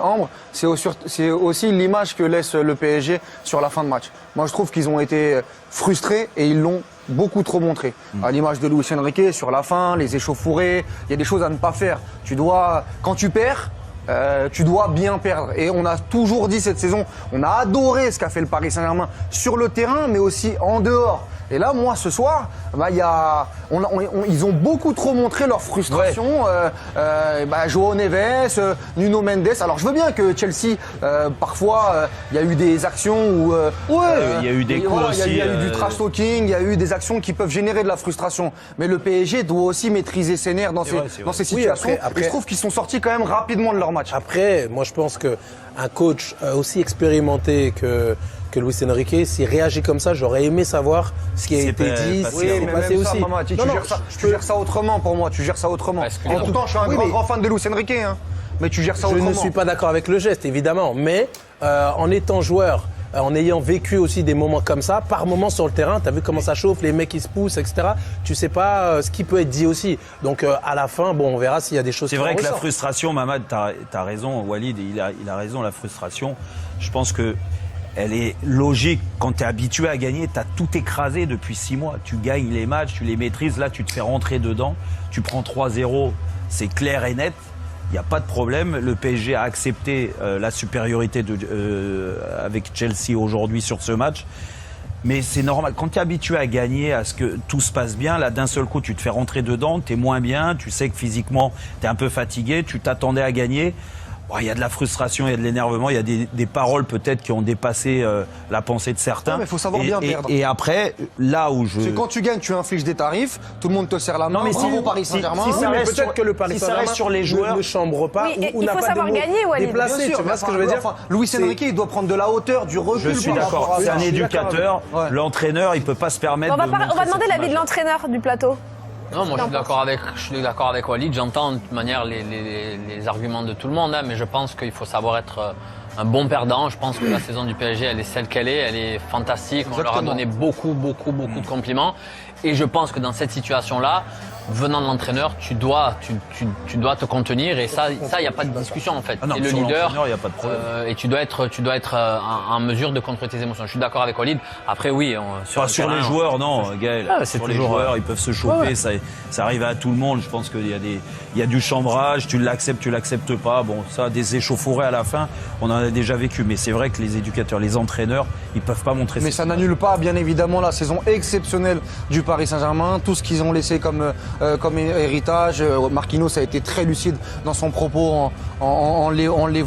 Ambre, c'est aussi l'image que laisse le PSG sur la fin de match. Moi, je trouve qu'ils ont été frustrés et ils l'ont beaucoup trop montré. À l'image de Luis Enrique, sur la fin, les échauffourées, il y a des choses à ne pas faire. Quand tu perds, tu dois bien perdre. Et on a toujours dit cette saison, on a adoré ce qu'a fait le Paris Saint-Germain sur le terrain, mais aussi en dehors. Et là, moi, ce soir, ils ont beaucoup trop montré leur frustration. Ouais. João Neves, Nuno Mendes. Alors, je veux bien que Chelsea, parfois, il y a eu des actions où... il y a eu des coups aussi. Il y a eu du trash talking, il y a eu des actions qui peuvent générer de la frustration. Mais le PSG doit aussi maîtriser ses nerfs dans ces situations. Oui, après, et je trouve qu'ils sont sortis quand même rapidement de leur match. Après, moi, je pense qu'un coach aussi expérimenté que Luis Enrique, s'il réagit comme ça, j'aurais aimé savoir ce qui a été dit, ce qui s'est passé aussi. Tu gères ça autrement pour moi, tu gères ça autrement. Et pourtant, je suis un grand fan de Luis Enrique, hein. Mais tu gères ça autrement. Je ne suis pas d'accord avec le geste, évidemment. Mais en étant joueur, en ayant vécu aussi des moments comme ça, par moments sur le terrain, tu as vu comment ça chauffe, les mecs ils se poussent, etc. Tu sais pas ce qui peut être dit aussi. Donc à la fin, on verra s'il y a des choses qui C'est vrai que la frustration, Mamad, t'as raison, Walid, il a raison, la frustration. Je pense que elle est logique. Quand tu es habitué à gagner, tu as tout écrasé depuis 6 mois. Tu gagnes les matchs, tu les maîtrises. Là, tu te fais rentrer dedans. Tu prends 3-0. C'est clair et net. Il n'y a pas de problème. Le PSG a accepté la supériorité avec Chelsea aujourd'hui sur ce match. Mais c'est normal. Quand tu es habitué à gagner, à ce que tout se passe bien, là, d'un seul coup, tu te fais rentrer dedans. Tu es moins bien. Tu sais que physiquement, tu es un peu fatigué. Tu t'attendais à gagner. Il y a de la frustration, il y a de l'énervement, il y a des paroles peut-être qui ont dépassé la pensée de certains. Non, mais il faut savoir bien perdre. Et après, là où je... Parce que quand tu gagnes, tu infliges des tarifs, tout le monde te serre la main. Non, mais bravo Paris Saint-Germain. Peut-être que le Paris Saint-Germain sur les joueurs ne chambre pas ou n'a pas de mots déplacés. Tu vois ce que je veux dire? Luis Enrique, il doit prendre de la hauteur, du recul. Je suis d'accord. C'est un éducateur. L'entraîneur, il peut pas se permettre. On va demander l'avis de l'entraîneur du plateau. Non, moi je suis d'accord avec Walid. J'entends de toute manière les arguments de tout le monde, hein, mais je pense qu'il faut savoir être un bon perdant. Je pense que la saison du PSG, elle est celle qu'elle est. Elle est fantastique. Exactement. On leur a donné beaucoup de compliments. Et je pense que dans cette situation-là, venant de l'entraîneur, tu dois te contenir. Et ça, il n'y a pas de discussion en fait. Ah non, et le leader, il y a pas de problème. et tu dois être en mesure de contrôler tes émotions. Je suis d'accord avec Walid. Après, oui, sur les joueurs, non, Gaël. Sur les joueurs, ils peuvent se chauffer. Ça arrive à tout le monde. Je pense qu'il y a du chambrage. Tu l'acceptes pas. Bon, ça, des échauffourées à la fin, on en a déjà vécu. Mais c'est vrai que les éducateurs, les entraîneurs, ils peuvent pas montrer ça. Mais ça n'annule pas, bien évidemment, la saison exceptionnelle du Paris Saint-Germain. Tout ce qu'ils ont laissé comme héritage. Marquinhos a été très lucide dans son propos en l'évoquant.